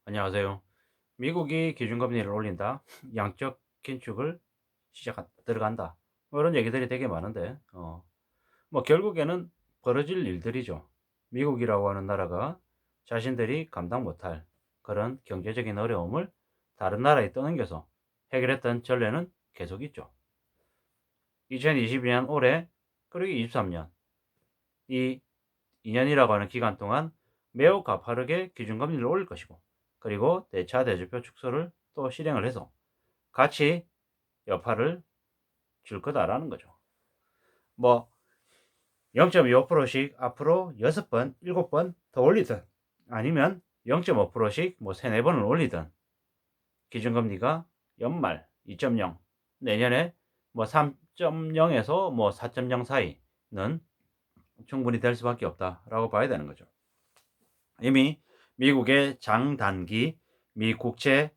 안녕하세요. 미국이 기준금리를 올린다. 양적 긴축을 들어간다. 뭐 이런 얘기들이 되게 많은데, 뭐 결국에는 벌어질 일들이죠. 미국이라고 하는 나라가 자신들이 감당 못할 그런 경제적인 어려움을 다른 나라에 떠넘겨서 해결했던 전례는 계속 있죠. 2022년 올해, 그리고 23년, 이 2년이라고 하는 기간 동안 매우 가파르게 기준금리를 올릴 것이고, 그리고 대차 대조표 축소를 또 실행을 해서 같이 여파를 줄 거다라는 거죠. 뭐 0.25%씩 앞으로 6번, 7번 더 올리든, 아니면 0.5%씩 뭐 3, 4번을 올리든, 기준금리가 연말 2.0, 내년에 뭐 3.0에서 뭐 4.0 사이는 충분히 될 수밖에 없다라고 봐야 되는 거죠. 이미 미국의 장단기 미 국채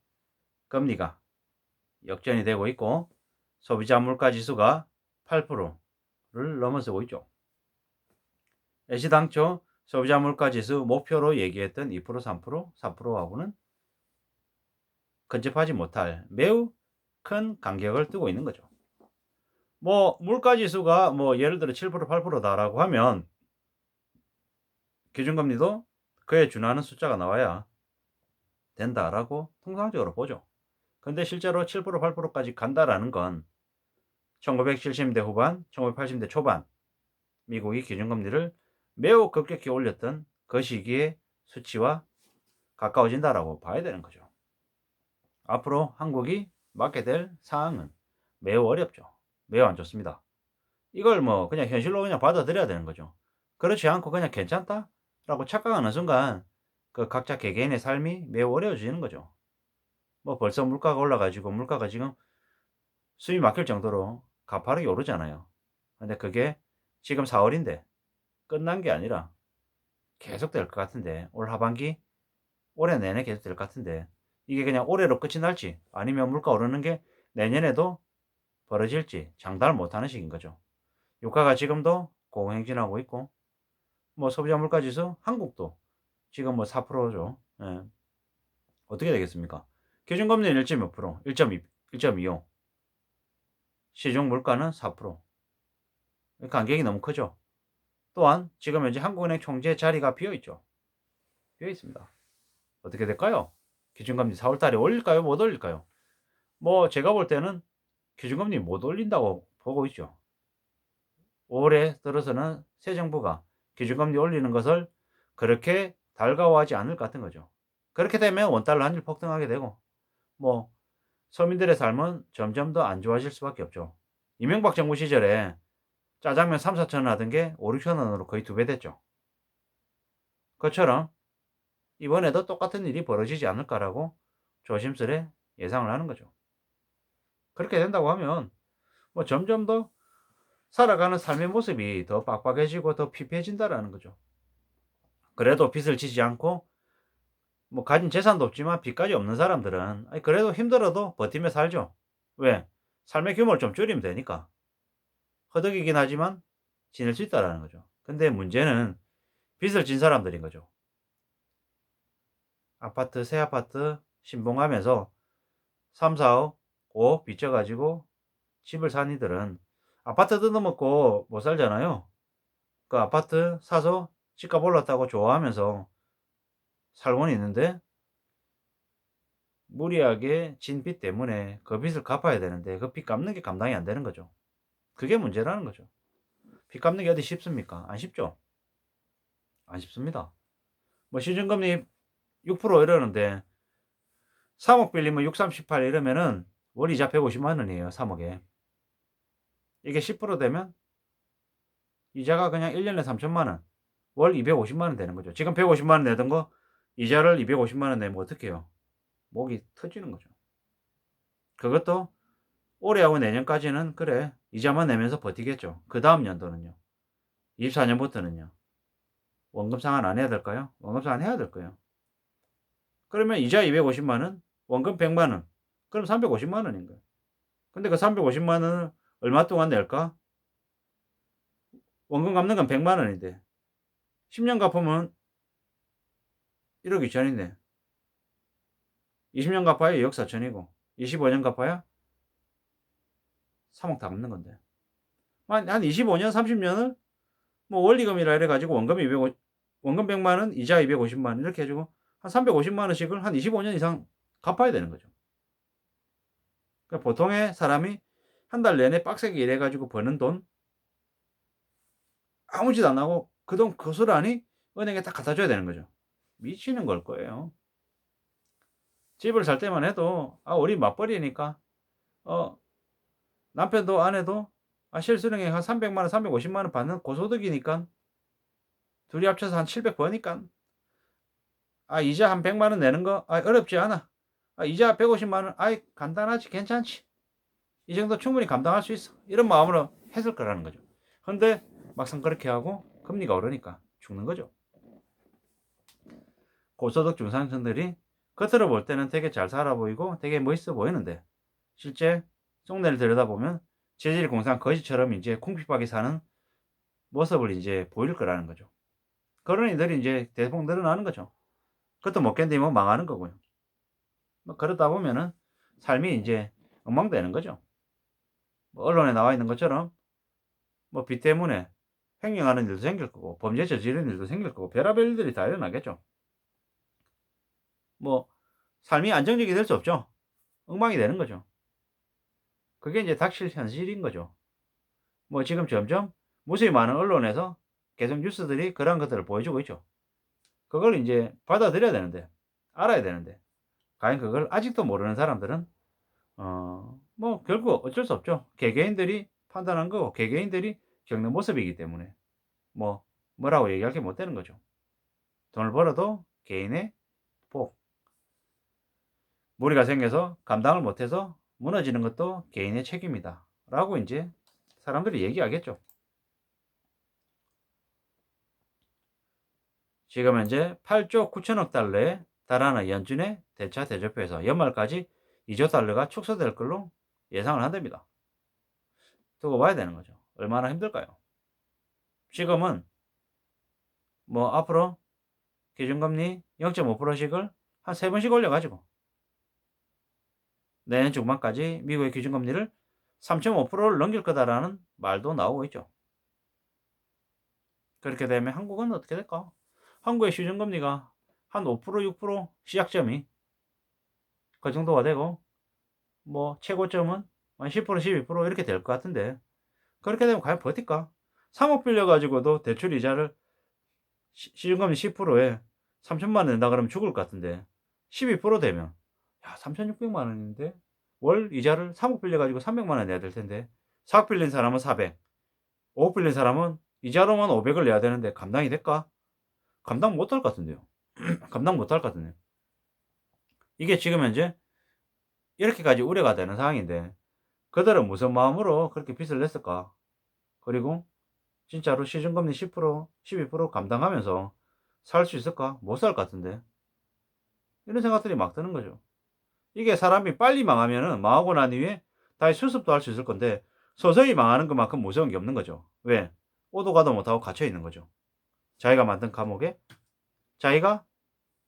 금리가 역전이 되고 있고, 소비자 물가 지수가 8%를 넘어서고 있죠. 애시당초 소비자 물가 지수 목표로 얘기했던 2%, 3%, 4%하고는 근접하지 못할 매우 큰 간격을 두고 있는 거죠. 뭐 물가 지수가 뭐 예를 들어 7%, 8%다라고 하면 기준금리도 그에 준하는 숫자가 나와야 된다라고 통상적으로 보죠. 근데 실제로 7%, 8%까지 간다라는 건 1970년대 후반, 1980년대 초반 미국이 기준금리를 매우 급격히 올렸던 그 시기의 수치와 가까워진다라고 봐야 되는 거죠. 앞으로 한국이 맞게 될 상황은 매우 어렵죠. 매우 안 좋습니다. 이걸 뭐 그냥 현실로 그냥 받아들여야 되는 거죠. 그렇지 않고 그냥 괜찮다라고 착각하는 순간 그 각자 개개인의 삶이 매우 어려워지는 거죠. 뭐 벌써 물가가 올라가지고 물가가 지금 숨이 막힐 정도로 가파르게 오르잖아요. 근데 그게 지금 4월인데 끝난 게 아니라 계속 될 것 같은데, 올 하반기 올해 내내 계속 될 것 같은데, 이게 그냥 올해로 끝이 날지 아니면 물가 오르는 게 내년에도 벌어질지 장담을 못하는 시기인 거죠. 유가가 지금도 고공행진하고 있고, 뭐 소비자 물가 지수 한국도 지금 뭐 4%죠. 예. 어떻게 되겠습니까? 기준금리는 1.몇 프로, 1.2, 1.25. 시중 물가는 4%. 간격이 너무 크죠. 또한 지금 현재 한국은행 총재 자리가 비어 있죠. 비어 있습니다. 어떻게 될까요? 기준금리 4월 달에 올릴까요? 못 올릴까요? 뭐 제가 볼 때는 기준금리 못 올린다고 보고 있죠. 올해 들어서는 새 정부가 기준금리 올리는 것을 그렇게 달가워하지 않을 것 같은 거죠. 그렇게 되면 원달러 환율 폭등하게 되고, 뭐 서민들의 삶은 점점 더 안 좋아질 수밖에 없죠. 이명박 정부 시절에 짜장면 3, 4천 원 하던 게 5, 6천 원으로 거의 2배 됐죠. 그처럼 이번에도 똑같은 일이 벌어지지 않을까라고 조심스레 예상을 하는 거죠. 그렇게 된다고 하면 뭐 점점 더 살아가는 삶의 모습이 더 빡빡해지고 더 피폐해진다라는 거죠. 그래도 빚을 지지 않고 뭐 가진 재산도 없지만 빚까지 없는 사람들은 아니 그래도 힘들어도 버티며 살죠. 왜? 삶의 규모를 좀 줄이면 되니까. 허덕이긴 하지만 지낼 수 있다라는 거죠. 근데 문제는 빚을 진 사람들인 거죠. 아파트 새 아파트 신봉하면서 3, 4억, 5억 빚져 가지고 집을 산 이들은 아파트 뜯어먹고 못 살잖아요. 그 아파트 사서 집값 올랐다고 좋아하면서 살고는 있는데, 무리하게 진 빚 때문에 그 빚을 갚아야 되는데 그 빚 갚는 게 감당이 안 되는 거죠. 그게 문제라는 거죠. 빚 갚는 게 어디 쉽습니까? 안 쉽죠. 안 쉽습니다. 뭐 시중금리 6% 이러는데 3억 빌리면 6, 3, 18 이러면은 월 이자 150만 원이에요. 3억에. 이게 10% 되면 이자가 그냥 1년에 3천만 원, 월 250만 원 되는 거죠. 지금 150만 원 내던 거 이자를 250만 원 내면 어떡해요? 목이 터지는 거죠. 그것도 올해하고 내년까지는 그래 이자만 내면서 버티겠죠. 그다음 연도는요. 24년부터는요. 원금 상환 안 해야 될까요? 원금 상환 해야 될 거예요. 그러면 이자 250만 원, 원금 100만 원. 그럼 350만 원인 거예요. 근데 그 350만 원을 얼마 동안 낼까? 원금 갚는 건 100만 원인데 10년 갚으면 1억 2천인데 20년 갚아야 2억 4천이고 25년 갚아야 3억 다 갚는 건데. 한 25년, 30년을 뭐 원리금이라 이래 가지고 원금 100만 원, 이자 250만 원 이렇게 해 가지고 한 350만 원씩을 한 25년 이상 갚아야 되는 거죠. 그러니까 보통의 사람이 한 달 내내 빡세게 일해 가지고 버는 돈 아무 짓 안 하고 그 돈 고스란히 은행에 딱 갖다 줘야 되는 거죠. 미치는 걸 거예요. 집을 살 때만 해도 우리 맞벌이니까 어 남편도 아내도 실수령액 한 300만 원, 350만 원 받는 고소득이니까 둘이 합쳐서 한 700 버니까 이자 한 100만 원 내는 거 어렵지 않아. 이자 150만 원 간단하지 괜찮지. 이 정도 충분히 감당할 수 있어. 이런 마음으로 했을 거라는 거죠. 근데 막상 그렇게 하고 금리가 오르니까 죽는 거죠. 고소득 중산층들이 겉으로 볼 때는 되게 잘 살아 보이고 되게 멋있어 보이는데 실제 속내를 들여다보면 재질 공상 거지처럼 이제 콩핍하게 사는 모습을 이제 보일 거라는 거죠. 그런 이들이 이제 대폭 늘어나는 거죠. 그것도 못 견디면 망하는 거고요. 뭐 그러다 보면은 삶이 이제 엉망되는 거죠. 뭐 언론에 나와 있는 것처럼 뭐 빚 때문에 횡령하는 일도 생길 거고 범죄 저지르는 일도 생길 거고 별의별 일들이 다 일어나겠죠. 뭐 삶이 안정적이 될 수 없죠. 엉망이 되는 거죠. 그게 이제 닥칠 현실인 거죠. 뭐 지금 점점 무수히 많은 언론에서 계속 뉴스들이 그런 것들을 보여주고 있죠. 그걸 이제 받아들여야 되는데 알아야 되는데 과연 그걸 아직도 모르는 사람들은 뭐 결국 어쩔 수 없죠. 개개인들이 판단한 거고 개개인들이 겪는 모습이기 때문에 뭐라고 얘기할 게 못 되는 거죠. 돈을 벌어도 개인의 복, 무리가 생겨서 감당을 못해서 무너지는 것도 개인의 책임이다. 라고 이제 사람들이 얘기하겠죠. 지금 현재 8조 9천억 달러에 달하는 연준의 대차 대조표에서 연말까지 2조 달러가 축소될 걸로 예상을 한답니다. 두고 봐야 되는 거죠. 얼마나 힘들까요? 지금은 앞으로 기준금리 0.5%씩을 한 3번씩 올려가지고 내년 중반까지 미국의 기준금리를 3.5%를 넘길 거다라는 말도 나오고 있죠. 그렇게 되면 한국은 어떻게 될까? 한국의 시중금리가 한 5%, 6% 시작점이 그 정도가 되고 최고점은 한 10%, 12% 이렇게 될 것 같은데 그렇게 되면 과연 버틸까? 3억 빌려가지고도 대출 이자를 시중금리 10%에 3천만 원 낸다 그러면 죽을 것 같은데 12% 되면 3,600만 원인데 월 이자를 3억 빌려가지고 300만 원 내야 될 텐데 4억 빌린 사람은 400, 5억 빌린 사람은 이자로만 500을 내야 되는데 감당이 될까? 감당 못할 것 같은데요. 감당 못할 것 같은데요. 이게 지금 현재 이렇게까지 우려가 되는 상황인데 그들은 무슨 마음으로 그렇게 빚을 냈을까? 그리고 진짜로 시중금리 10%, 12% 감당하면서 살 수 있을까? 못 살 것 같은데. 이런 생각들이 막 드는 거죠. 이게 사람이 빨리 망하면은 망하고 난 이후에 다시 수습도 할 수 있을 건데 서서히 망하는 것만큼 무서운 게 없는 거죠. 왜? 오도 가도 못하고 갇혀 있는 거죠. 자기가 만든 감옥에 자기가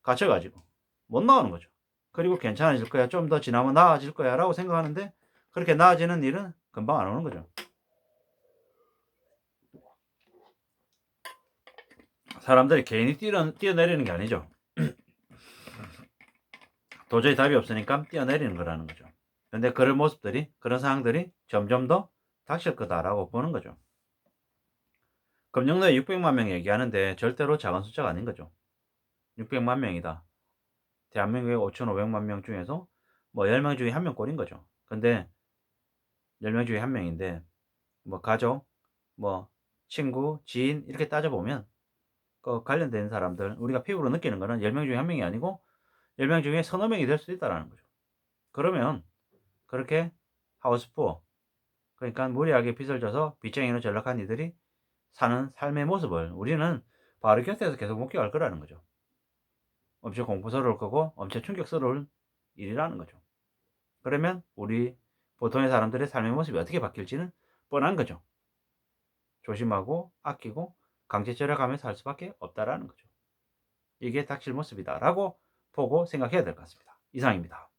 갇혀가지고 못 나오는 거죠. 그리고 괜찮아질 거야. 좀 더 지나면 나아질 거야. 라고 생각하는데 그렇게 나아지는 일은 금방 안 오는 거죠. 사람들이 개인이 뛰어내리는 게 아니죠. 도저히 답이 없으니까 뛰어내리는 거라는 거죠. 근데 그런 모습들이, 그런 상황들이 점점 더 닥칠 거다라고 보는 거죠. 금융노예 600만 명 얘기하는데 절대로 작은 숫자가 아닌 거죠. 600만 명이다. 대한민국의 5,500만 명 중에서 10명 중에 1명 꼴인 거죠. 근데 10명 중에 1명인데 가족, 친구, 지인 이렇게 따져보면 그 관련된 사람들 우리가 피부로 느끼는 거는 10명 중에 1명이 아니고 10명 중에 서너 명이 될 수도 있다는 거죠. 그러면 그렇게 하우스푸어 그러니까 무리하게 빚을 져서 빚쟁이로 전락한 이들이 사는 삶의 모습을 우리는 바로 곁에서 계속 목격할 거라는 거죠. 엄청 공포스러울 거고 엄청 충격스러울 일이라는 거죠. 그러면 우리 보통의 사람들의 삶의 모습이 어떻게 바뀔지는 뻔한 거죠. 조심하고 아끼고 강제 절약하면서 살 수밖에 없다라는 거죠. 이게 닥칠 모습이다라고 보고 생각해야 될 것 같습니다. 이상입니다.